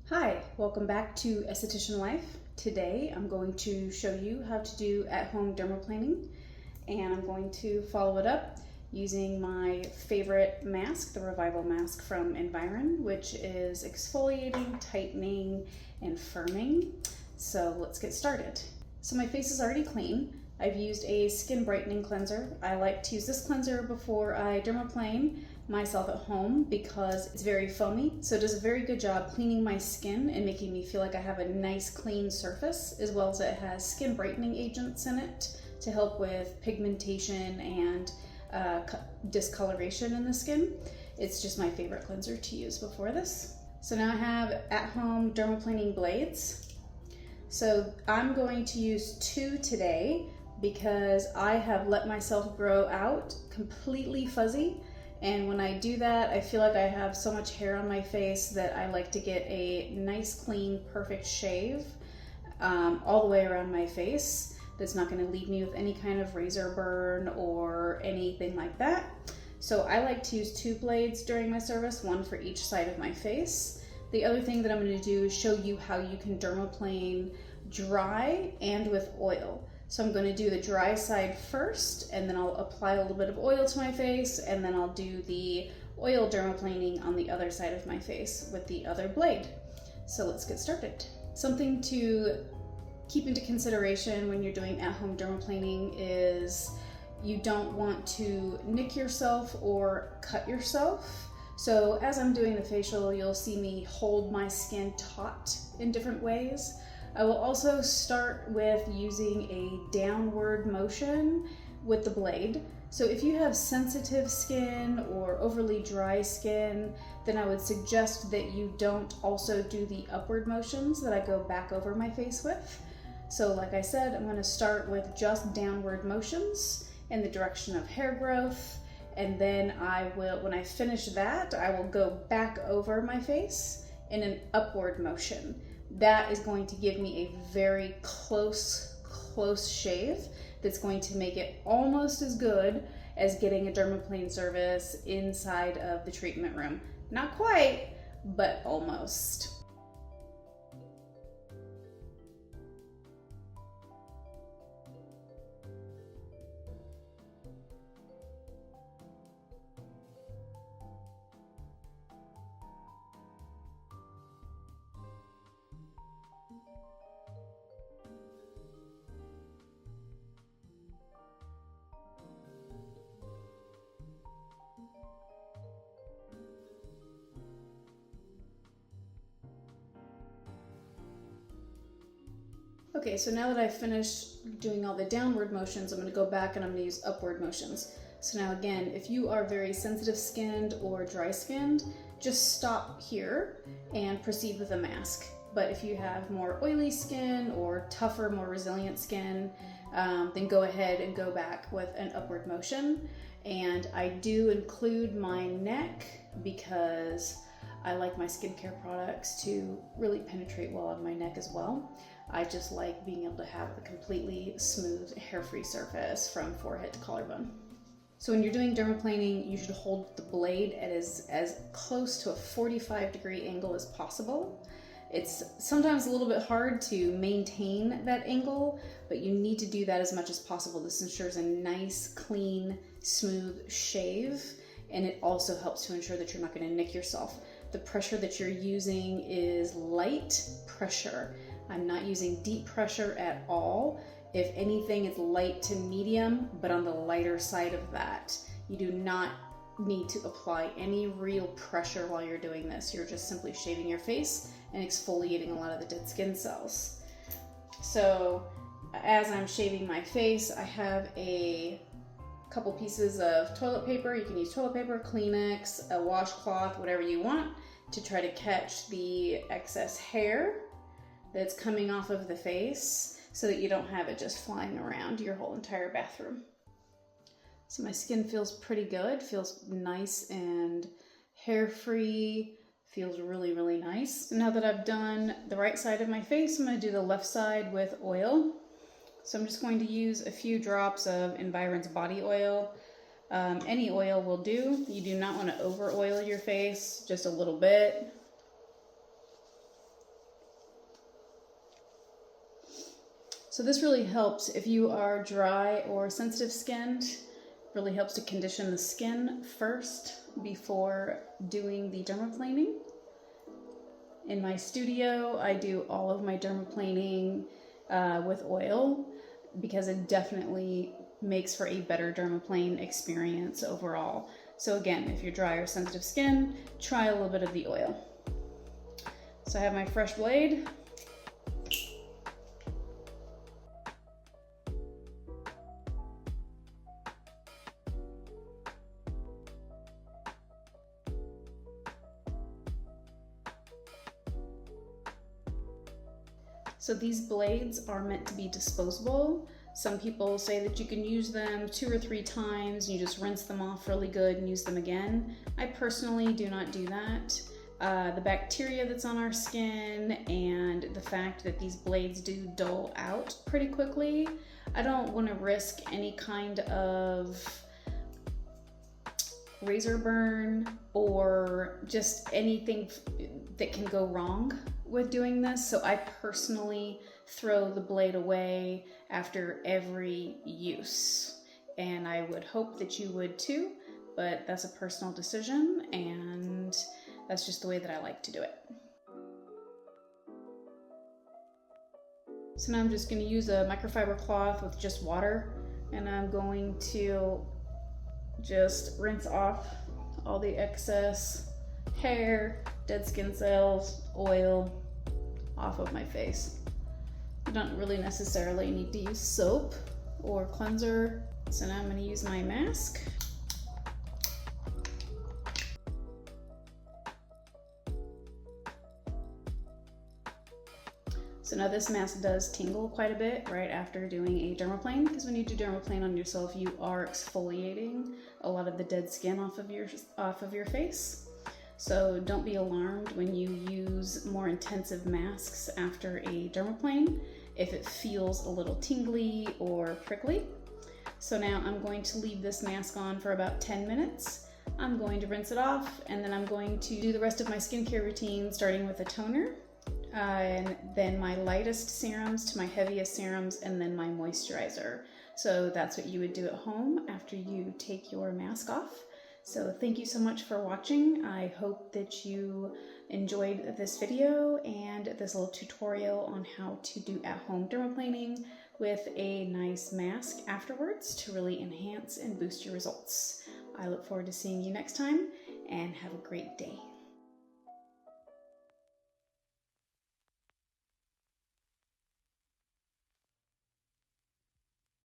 Hi, welcome back to Esthetician Life. Today I'm going to show you how to do at-home dermaplaning, and I'm going to follow it up using my favorite mask, the Revival mask from Environ, which is exfoliating, tightening, and firming. So let's get started. So my face is already clean. I've used a skin brightening cleanser. I like to use this cleanser before I dermaplane myself at home because it's very foamy, so it does a very good job cleaning my skin and making me feel like I have a nice clean surface, as well as it has skin brightening agents in it to help with pigmentation and discoloration in the skin. It's just my favorite cleanser to use before this. So now I have at-home dermaplaning blades. So I'm going to use 2 today because I have let myself grow out completely fuzzy. And when I do that, I feel like I have so much hair on my face that I like to get a nice, clean, perfect shave all the way around my face that's not going to leave me with any kind of razor burn or anything like that. So I like to use 2 blades during my service, 1 for each side of my face. The other thing that I'm going to do is show you how you can dermaplane dry and with oil. So I'm going to do the dry side first, and then I'll apply a little bit of oil to my face, and then I'll do the oil dermaplaning on the other side of my face with the other blade. So let's get started. Something to keep into consideration when you're doing at-home dermaplaning is you don't want to nick yourself or cut yourself. So as I'm doing the facial, you'll see me hold my skin taut in different ways. I will also start with using a downward motion with the blade. So if you have sensitive skin or overly dry skin, then I would suggest that you don't also do the upward motions that I go back over my face with. So like I said, I'm going to start with just downward motions in the direction of hair growth, and then when I finish that, I will go back over my face in an upward motion. That is going to give me a very close shave that's going to make it almost as good as getting a dermaplane service inside of the treatment room. Not quite, but almost. Okay, so now that I've finished doing all the downward motions, I'm going to go back and I'm going to use upward motions. So now again, if you are very sensitive skinned or dry skinned, just stop here and proceed with a mask. But if you have more oily skin or tougher, more resilient skin, then go ahead and go back with an upward motion. And I do include my neck because I like my skincare products to really penetrate well on my neck as well. I just like being able to have a completely smooth, hair-free surface from forehead to collarbone. So when you're doing dermaplaning, you should hold the blade at as close to a 45-degree angle as possible. It's sometimes a little bit hard to maintain that angle, but you need to do that as much as possible. This ensures a nice, clean, smooth shave, and it also helps to ensure that you're not going to nick yourself. The pressure that you're using is light pressure. I'm not using deep pressure at all. If anything, it's light to medium, but on the lighter side of that. You do not need to apply any real pressure while you're doing this. You're just simply shaving your face and exfoliating a lot of the dead skin cells. So as I'm shaving my face, I have a couple pieces of toilet paper. You can use toilet paper, Kleenex, a washcloth, whatever you want, to try to catch the excess hair that's coming off of the face so that you don't have it just flying around your whole entire bathroom. So my skin feels pretty good, feels nice and hair-free, feels really, really nice. So now that I've done the right side of my face, I'm going to do the left side with oil. So I'm just going to use a few drops of Environ's body oil. Any oil will do. You do not want to over oil your face, just a little bit. So this really helps if you are dry or sensitive skinned. Really helps to condition the skin first before doing the dermaplaning. In my studio, I do all of my dermaplaning with oil because it definitely makes for a better dermaplane experience overall. So again, if you're dry or sensitive skin, try a little bit of the oil. So I have my fresh blade. So these blades are meant to be disposable. Some people say that you can use them 2 or 3 times, you just rinse them off really good and use them again. I personally do not do that. The bacteria that's on our skin and the fact that these blades do dull out pretty quickly, I don't want to risk any kind of razor burn or just anything that can go wrong with doing this. So I personally throw the blade away after every use, and I would hope that you would too, but that's a personal decision and that's just the way that I like to do it. So now I'm just going to use a microfiber cloth with just water, and I'm going to just rinse off all the excess hair, dead skin cells, oil off of my face. You don't really necessarily need to use soap or cleanser. So now I'm going to use my mask. So now this mask does tingle quite a bit right after doing a dermaplane, because when you do dermaplane on yourself, you are exfoliating a lot of the dead skin off of your face. So don't be alarmed when you use more intensive masks after a dermaplane if it feels a little tingly or prickly. So now I'm going to leave this mask on for about 10 minutes. I'm going to rinse it off, and then I'm going to do the rest of my skincare routine, starting with a toner, and then my lightest serums to my heaviest serums, and then my moisturizer. So that's what you would do at home after you take your mask off. So thank you so much for watching. I hope that you enjoyed this video and this little tutorial on how to do at-home dermaplaning with a nice mask afterwards to really enhance and boost your results. I look forward to seeing you next time, and have a great day.